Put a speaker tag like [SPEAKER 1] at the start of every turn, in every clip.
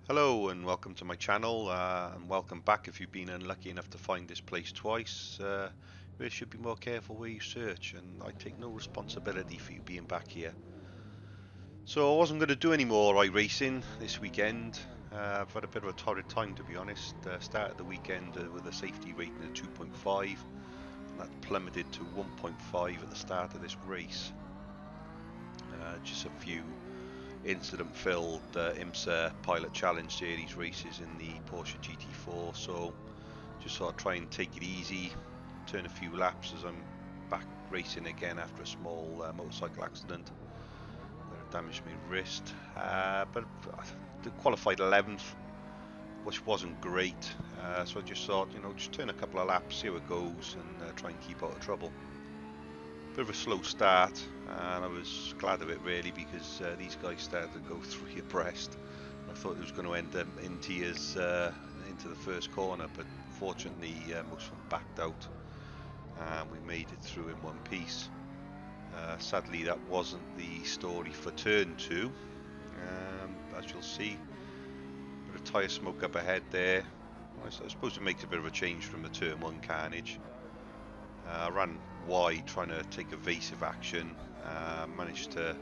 [SPEAKER 1] Hello and welcome to my channel, and welcome back if you've been unlucky enough to find this place twice. You really should be more careful where you search, and I take no responsibility for you being back here. So I wasn't going to do any more iRacing this weekend. I've had a bit of a torrid time, to be honest. Started the weekend with a safety rating of 2.5 and that plummeted to 1.5 at the start of this race. Just a few incident-filled IMSA Pilot Challenge Series races in the Porsche GT4, so just thought I'd try and take it easy, turn a few laps as I'm back racing again after a small motorcycle accident that damaged my wrist. But I qualified 11th, which wasn't great, so I just thought, just turn a couple of laps, see how it goes, and try and keep out of trouble. Bit of a slow start, and I was glad of it really, because these guys started to go 3 abreast. I thought it was going to end in tears into the first corner, but fortunately most of them backed out and we made it through in one piece. Sadly that wasn't the story for turn 2, as you'll see. Bit of tyre smoke up ahead there. I suppose it makes a bit of a change from the turn 1 carnage. I ran wide trying to take evasive action, managed to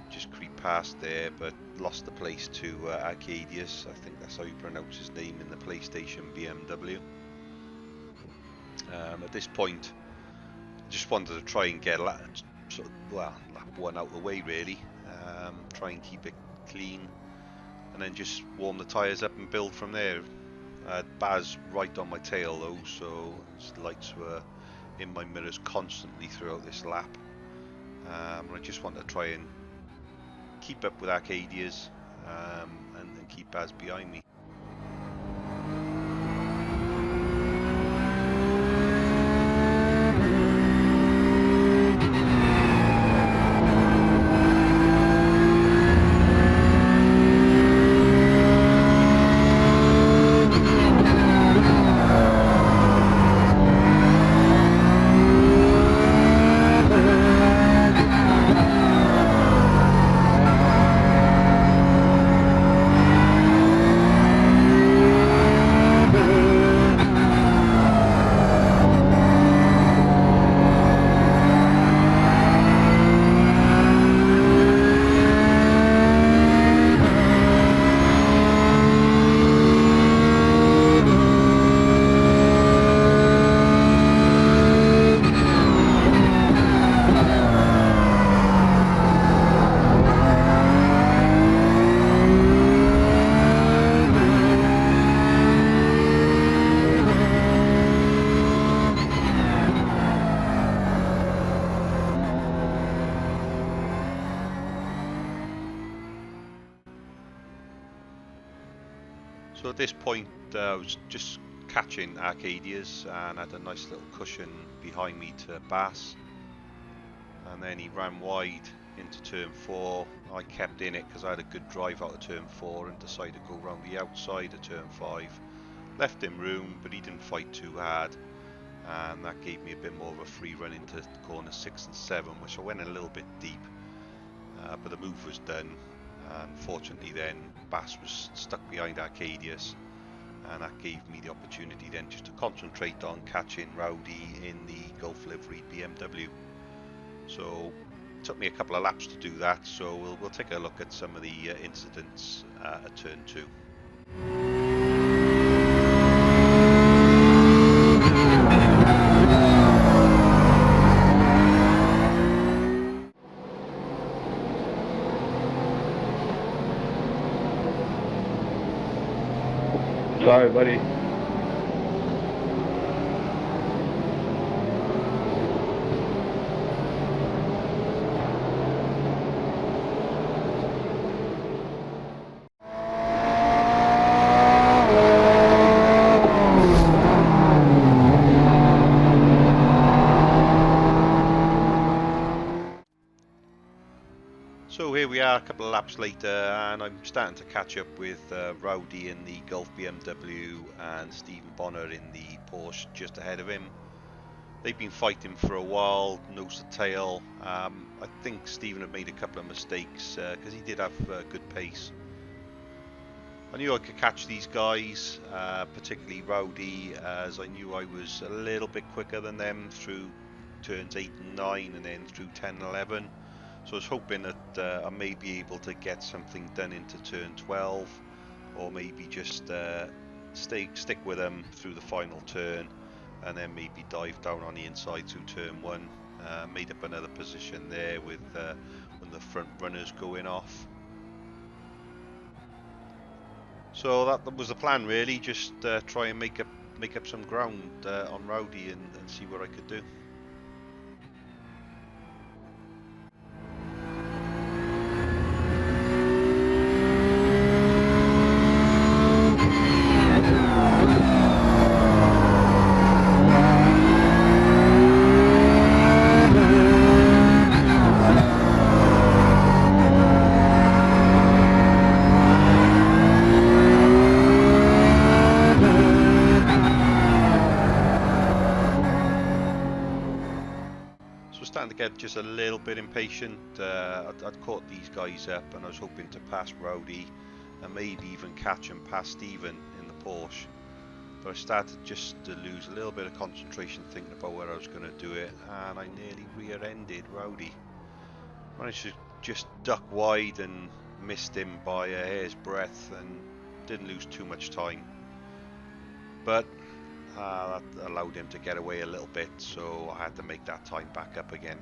[SPEAKER 1] just creep past there, but lost the place to Arcadius. I think that's how you pronounce his name in the PlayStation BMW. At this point I just wanted to try and get lap 1 out of the way really, try and keep it clean and then just warm the tyres up and build from there. Baz right on my tail though, so his lights were in my mirrors constantly throughout this lap. I just want to try and keep up with Arcadius and keep Baz behind me. So at this point I was just catching Arcadius and had a nice little cushion behind me to Bass, and then he ran wide into turn 4. I kept in it because I had a good drive out of turn 4 and decided to go around the outside of turn 5. Left him room, but he didn't fight too hard, and that gave me a bit more of a free run into corner 6 and 7, which I went a little bit deep, but the move was done. Unfortunately then Bass was stuck behind Arcadius, and that gave me the opportunity then just to concentrate on catching Rowdy in the Golf livery BMW. So it took me a couple of laps to do that, so we'll take a look at some of the incidents at turn 2.
[SPEAKER 2] Sorry, buddy.
[SPEAKER 1] So here we are a couple of laps later, and I'm starting to catch up with Rowdy in the Golf BMW and Stephen Bonner in the Porsche just ahead of him. They've been fighting for a while, nose to tail. I think Stephen had made a couple of mistakes because he did have good pace. I knew I could catch these guys, particularly Rowdy, as I knew I was a little bit quicker than them through turns 8 and 9 and then through 10 and 11. So I was hoping that I may be able to get something done into turn 12, or maybe just stick with them through the final turn and then maybe dive down on the inside through turn 1. Made up another position there with one of the front runners going off. So that was the plan really, just try and make up some ground on Rowdy and see what I could do. Starting to get just a little bit impatient. I'd caught these guys up and I was hoping to pass Rowdy and maybe even catch and pass Steven in the Porsche, but I started just to lose a little bit of concentration thinking about where I was going to do it, and I nearly rear-ended Rowdy. Managed to just duck wide and missed him by a hair's breadth and didn't lose too much time, but that allowed him to get away a little bit, so I had to make that time back up again.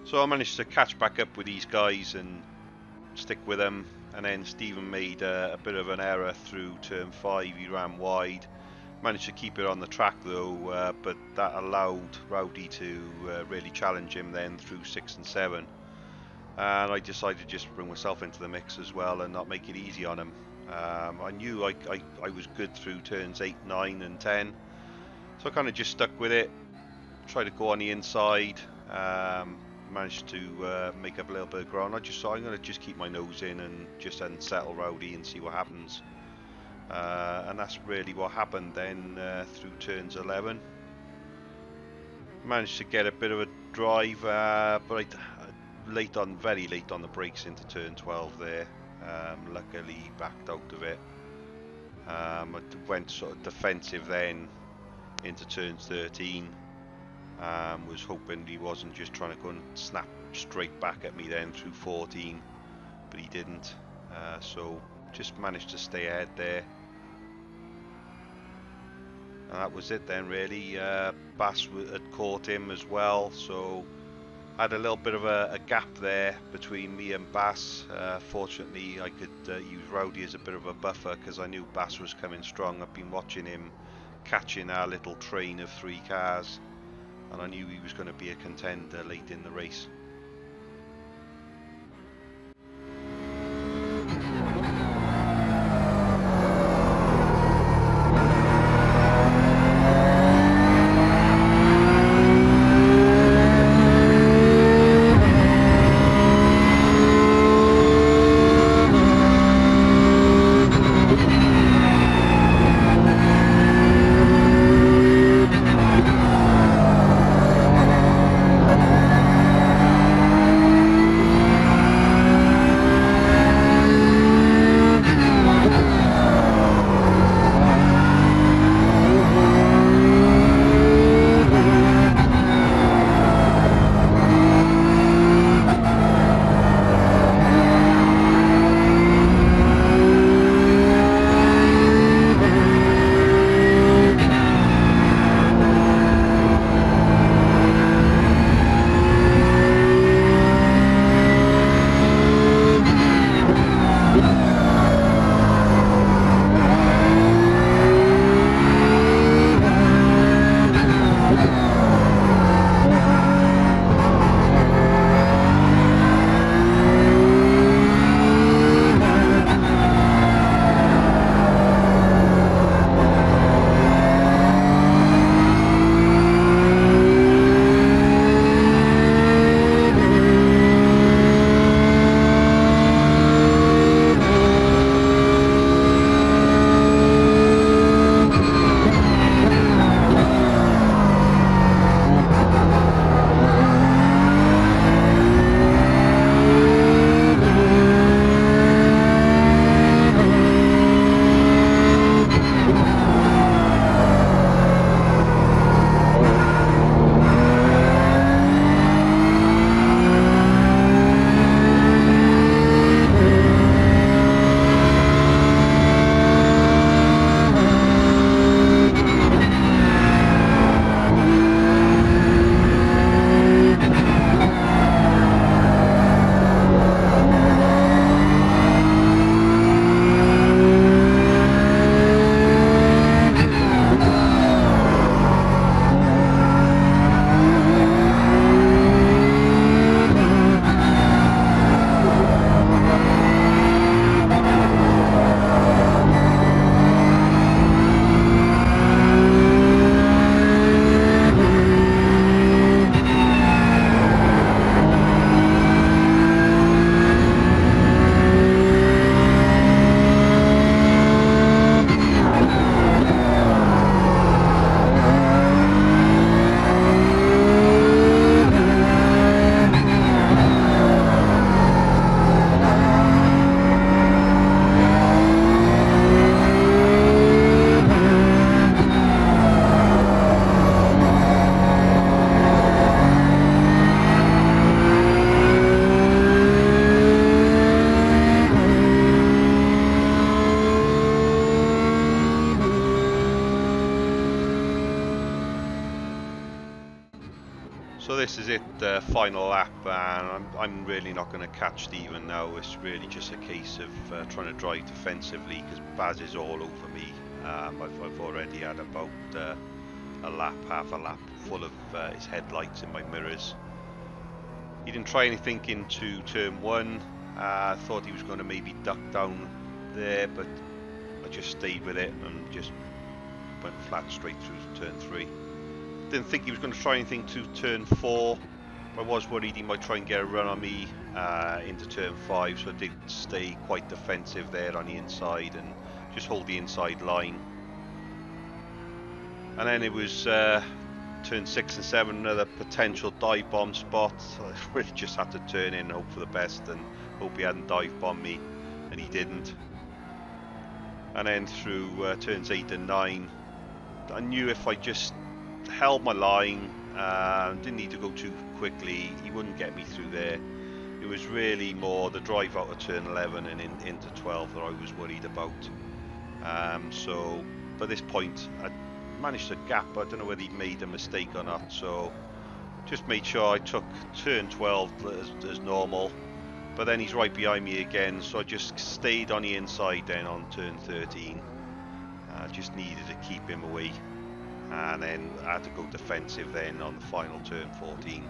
[SPEAKER 1] So I managed to catch back up with these guys and stick with them, and then Stephen made a bit of an error through turn 5. He ran wide, managed to keep it on the track though, but that allowed Rowdy to really challenge him then through 6 and 7, and I decided to just bring myself into the mix as well and not make it easy on him. I knew I was good through turns 8, 9 and 10, so I kind of just stuck with it, tried to go on the inside, managed to make up a little bit of ground. I just thought I'm going to just keep my nose in and just unsettle Rowdy and see what happens. And that's really what happened then through turns 11. Managed to get a bit of a drive, but very late on the brakes into turn 12 there. Luckily backed out of it. I went sort of defensive then into turn 13. Was hoping he wasn't just trying to go and snap straight back at me then through 14, but he didn't, so just managed to stay ahead there, and that was it then really. Bass had caught him as well, so I had a little bit of a gap there between me and Bass. Fortunately I could use Rowdy as a bit of a buffer because I knew Bass was coming strong. I've been watching him catching our little train of 3 cars, and I knew he was going to be a contender late in the race. So this is it, final lap, and I'm really not going to catch Stephen now. It's really just a case of trying to drive defensively because Baz is all over me. I've already had about a lap, half a lap, full of his headlights in my mirrors. He didn't try anything into turn 1. I thought he was going to maybe duck down there, but I just stayed with it and just went flat straight through turn 3. Didn't think he was going to try anything to turn 4. I was worried he might try and get a run on me into turn 5, so I did stay quite defensive there on the inside and just hold the inside line. And then it was turn 6 and 7, another potential dive bomb spot. I really just had to turn in and hope for the best and hope he hadn't dive bombed me, and he didn't. And then through turns 8 and 9, I knew if I just held my line, didn't need to go too quickly, he wouldn't get me through there. It was really more the drive out of turn 11 and into 12 that I was worried about. So by this point I managed to gap. I don't know whether he made a mistake or not, so just made sure I took turn 12 as normal, but then he's right behind me again, so I just stayed on the inside then on turn 13. Just needed to keep him away, and then I had to go defensive then on the final turn 14.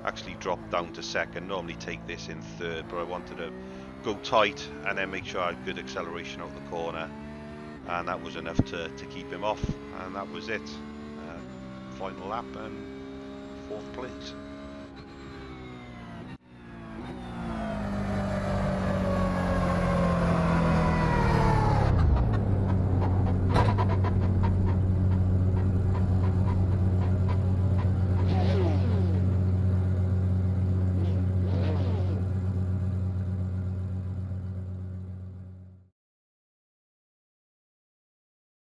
[SPEAKER 1] Actually dropped down to second, normally take this in third, but I wanted to go tight and then make sure I had good acceleration out the corner, and that was enough to keep him off, and that was it. Final lap and 4th place.